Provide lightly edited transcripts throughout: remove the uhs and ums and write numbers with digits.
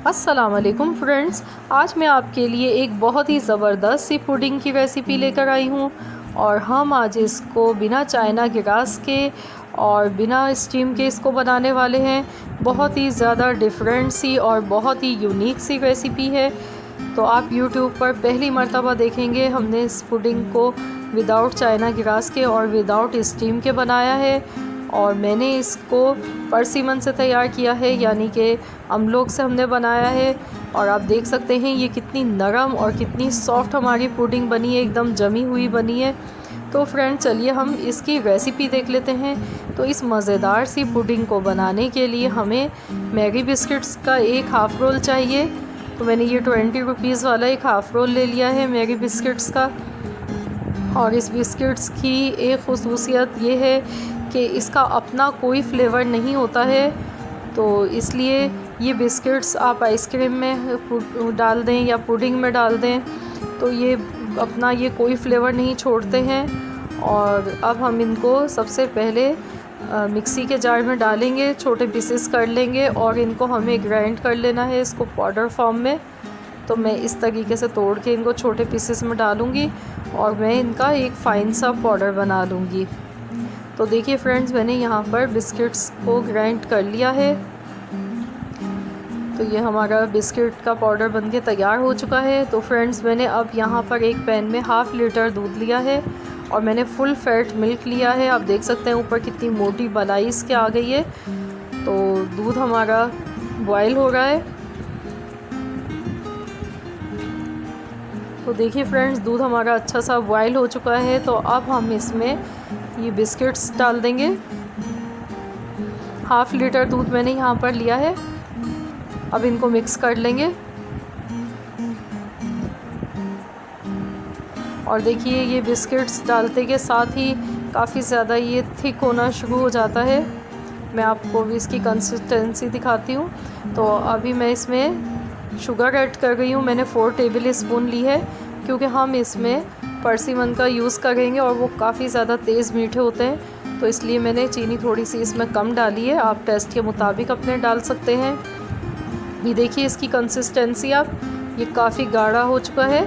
अस्सलाम वालेकुम फ्रेंड्स, आज मैं आपके लिए एक बहुत ही ज़बरदस्त सी पुडिंग की रेसिपी लेकर आई हूँ। और हम आज इसको बिना चाइना गिलास के और बिना स्टीम के इसको बनाने वाले हैं। बहुत ही ज़्यादा डिफरेंट सी और बहुत ही यूनिक सी रेसिपी है। तो आप यूट्यूब पर पहली मर्तबा देखेंगे हमने इस पुडिंग को विदाउट चाइना गिलास के और विदाउट स्टीम के बनाया है। और मैंने इसको परसिमन से तैयार किया है, यानी कि अमलोक से हमने बनाया है। और आप देख सकते हैं ये कितनी नरम और कितनी सॉफ्ट हमारी पुडिंग बनी है, एकदम जमी हुई बनी है। तो फ्रेंड चलिए हम इसकी रेसिपी देख लेते हैं। तो इस मज़ेदार सी पुडिंग को बनाने के लिए हमें मैगी बिस्किट्स का एक हाफ़ रोल चाहिए। तो मैंने ये 20 रुपीज़ वाला एक हाफ़ रोल ले लिया है मैगी बिस्किट्स का। और इस बिस्किट्स की एक ख़ुसूसियत ये है कि इसका अपना कोई फ्लेवर नहीं होता है। तो इसलिए ये बिस्किट्स आप आइसक्रीम में डाल दें या पुडिंग में डाल दें तो ये अपना ये कोई फ्लेवर नहीं छोड़ते हैं। और अब हम इनको सबसे पहले मिक्सी के जार में डालेंगे, छोटे पीसेस कर लेंगे और इनको हमें ग्राइंड कर लेना है इसको पाउडर फॉर्म में। तो मैं इस तरीके से तोड़ के इनको छोटे पीसेस में डालूँगी और मैं इनका एक फ़ाइन सा पाउडर बना लूँगी। तो देखिए फ्रेंड्स, मैंने यहाँ पर बिस्किट्स को ग्राइंड कर लिया है। तो ये हमारा बिस्किट का पाउडर बनके तैयार हो चुका है। तो फ्रेंड्स, मैंने अब यहाँ पर एक पैन में हाफ़ लीटर दूध लिया है और मैंने फुल फैट मिल्क लिया है। आप देख सकते हैं ऊपर कितनी मोटी मलाई इसके आ गई है। तो दूध हमारा बॉयल हो रहा है। तो देखिए फ्रेंड्स, दूध हमारा अच्छा सा बॉयल हो चुका है। तो अब हम इसमें ये बिस्किट्स डाल देंगे। हाफ़ लीटर दूध मैंने यहाँ पर लिया है। अब इनको मिक्स कर लेंगे। और देखिए ये बिस्किट्स डालते के साथ ही काफ़ी ज़्यादा ये थिक होना शुरू हो जाता है। मैं आपको भी इसकी कंसिस्टेंसी दिखाती हूँ। तो अभी मैं इसमें शुगर ऐड कर रही हूँ। मैंने 4 टेबल स्पून ली है क्योंकि हम इसमें परसिमन का यूज़ करेंगे और वो काफ़ी ज़्यादा तेज़ मीठे होते हैं। तो इसलिए मैंने चीनी थोड़ी सी इसमें कम डाली है। आप टेस्ट के मुताबिक अपने डाल सकते हैं। ये देखिए इसकी कंसिस्टेंसी आप, ये काफ़ी गाढ़ा हो चुका है।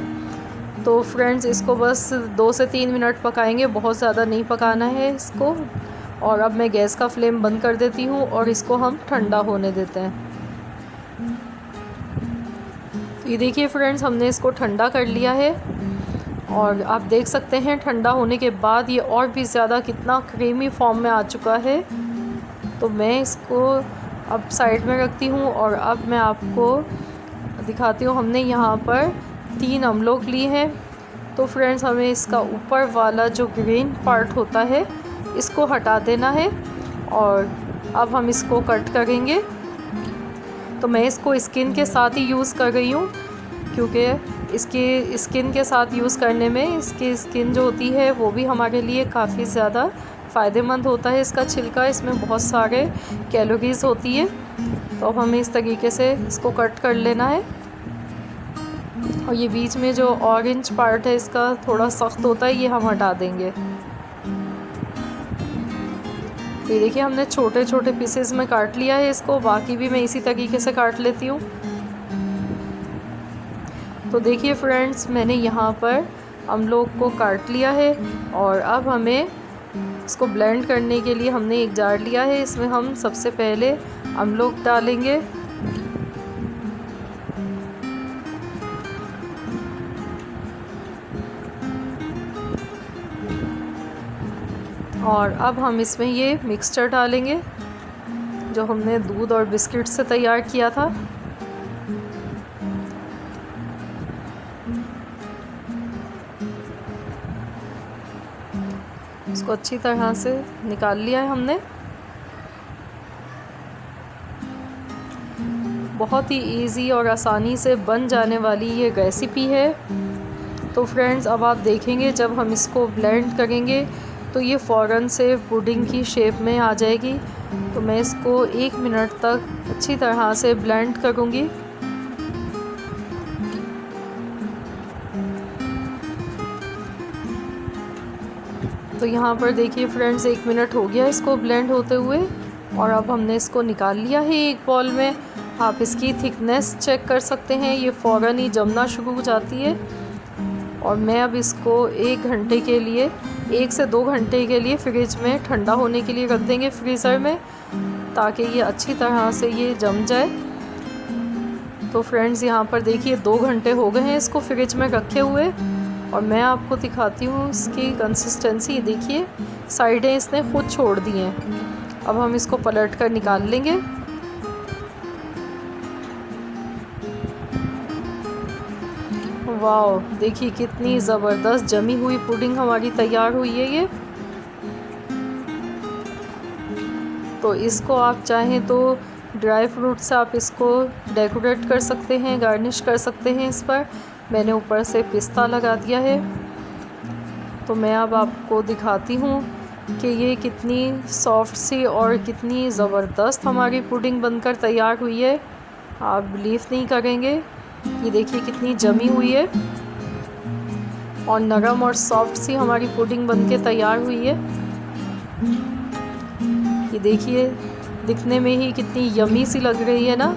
तो फ्रेंड्स, इसको बस 2 से 3 मिनट पकाएंगे, बहुत ज़्यादा नहीं पकाना है इसको। और अब मैं गैस का फ्लेम बंद कर देती हूँ और इसको हम ठंडा होने देते हैं। तो ये देखिए फ्रेंड्स, हमने इसको ठंडा कर लिया है और आप देख सकते हैं ठंडा होने के बाद ये और भी ज़्यादा कितना क्रीमी फॉर्म में आ चुका है। तो मैं इसको अब साइड में रखती हूँ और अब मैं आपको दिखाती हूँ। हमने यहाँ पर 3 अमलोक लिए हैं। तो फ्रेंड्स, हमें इसका ऊपर वाला जो ग्रीन पार्ट होता है इसको हटा देना है और अब हम इसको कट करेंगे। तो मैं इसको स्किन के साथ ही यूज़ कर रही हूँ क्योंकि इसकी स्किन के साथ यूज़ करने में इसकी स्किन जो होती है वो भी हमारे लिए काफ़ी ज़्यादा फ़ायदेमंद होता है। इसका छिलका, इसमें बहुत सारे कैलोरीज़ होती है। तो अब हमें इस तरीके से इसको कट कर लेना है। और ये बीच में जो ऑरेंज पार्ट है इसका थोड़ा सख्त होता है, ये हम हटा देंगे। ये देखिए हमने छोटे छोटे पीसेस में काट लिया है इसको। बाकी भी मैं इसी तरीके से काट लेती हूँ। तो देखिए फ्रेंड्स, मैंने यहाँ पर अमलोक को काट लिया है और अब हमें इसको ब्लेंड करने के लिए हमने एक जार लिया है। इसमें हम सबसे पहले अमलोक डालेंगे और अब हम इसमें ये मिक्सचर डालेंगे जो हमने दूध और बिस्किट से तैयार किया था। इसको अच्छी तरह से निकाल लिया है हमने। बहुत ही इजी और आसानी से बन जाने वाली ये रेसिपी है। तो फ्रेंड्स, अब आप देखेंगे जब हम इसको ब्लेंड करेंगे तो ये फ़ौरन से पुडिंग की शेप में आ जाएगी। तो मैं इसको 1 मिनट तक अच्छी तरह से ब्लेंड करूँगी। तो यहाँ पर देखिए फ्रेंड्स, 1 मिनट हो गया इसको ब्लेंड होते हुए और अब हमने इसको निकाल लिया है एक बॉल में। आप इसकी थिकनेस चेक कर सकते हैं, ये फ़ौरन ही जमना शुरू हो जाती है। और मैं अब इसको 1 घंटे के लिए 1 से 2 घंटे के लिए फ्रिज में ठंडा होने के लिए रख देंगे फ्रीज़र में, ताकि ये अच्छी तरह से ये जम जाए। तो फ्रेंड्स यहाँ पर देखिए 2 घंटे हो गए हैं इसको फ्रिज में रखे हुए, और मैं आपको दिखाती हूँ इसकी कंसिस्टेंसी। देखिए साइडें इसने खुद छोड़ दी हैं। अब हम इसको पलट कर निकाल लेंगे। वाओ, देखिए कितनी ज़बरदस्त जमी हुई पुडिंग हमारी तैयार हुई है ये। तो इसको आप चाहें तो ड्राई फ्रूट से आप इसको डेकोरेट कर सकते हैं, गार्निश कर सकते हैं इस पर। मैंने ऊपर से पिस्ता लगा दिया है। तो मैं अब आपको दिखाती हूँ कि ये कितनी सॉफ्ट सी और कितनी ज़बरदस्त हमारी पुडिंग बनकर तैयार हुई है। आप बिलीव नहीं करेंगे, ये देखिए कितनी जमी हुई है और नरम और सॉफ्ट सी हमारी पुडिंग बनके तैयार हुई है। ये देखिए दिखने में ही कितनी यमी सी लग रही है ना।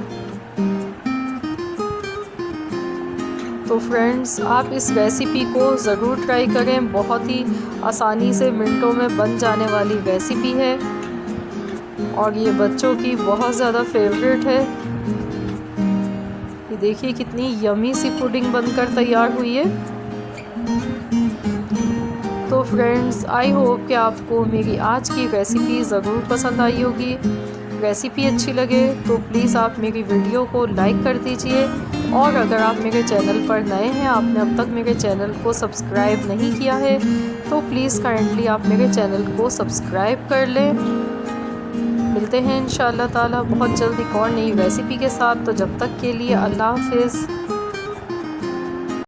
तो फ्रेंड्स आप इस रेसिपी को ज़रूर ट्राई करें, बहुत ही आसानी से मिनटों में बन जाने वाली रेसिपी है और ये बच्चों की बहुत ज़्यादा फेवरेट है। ये देखिए कितनी यमी सी पुडिंग बनकर तैयार हुई है। तो फ्रेंड्स आई होप कि आपको मेरी आज की रेसिपी ज़रूर पसंद आई होगी। रेसिपी अच्छी लगे तो प्लीज़ आप मेरी वीडियो को लाइक कर दीजिए, और अगर आप मेरे चैनल पर नए हैं, आपने अब तक मेरे चैनल को सब्सक्राइब नहीं किया है, तो प्लीज़ काइंडली आप मेरे चैनल को सब्सक्राइब कर लें। मिलते हैं इंशाअल्लाह ताला बहुत जल्द एक और नई रेसिपी के साथ। तो जब तक के लिए अल्लाह हाफ़िज़।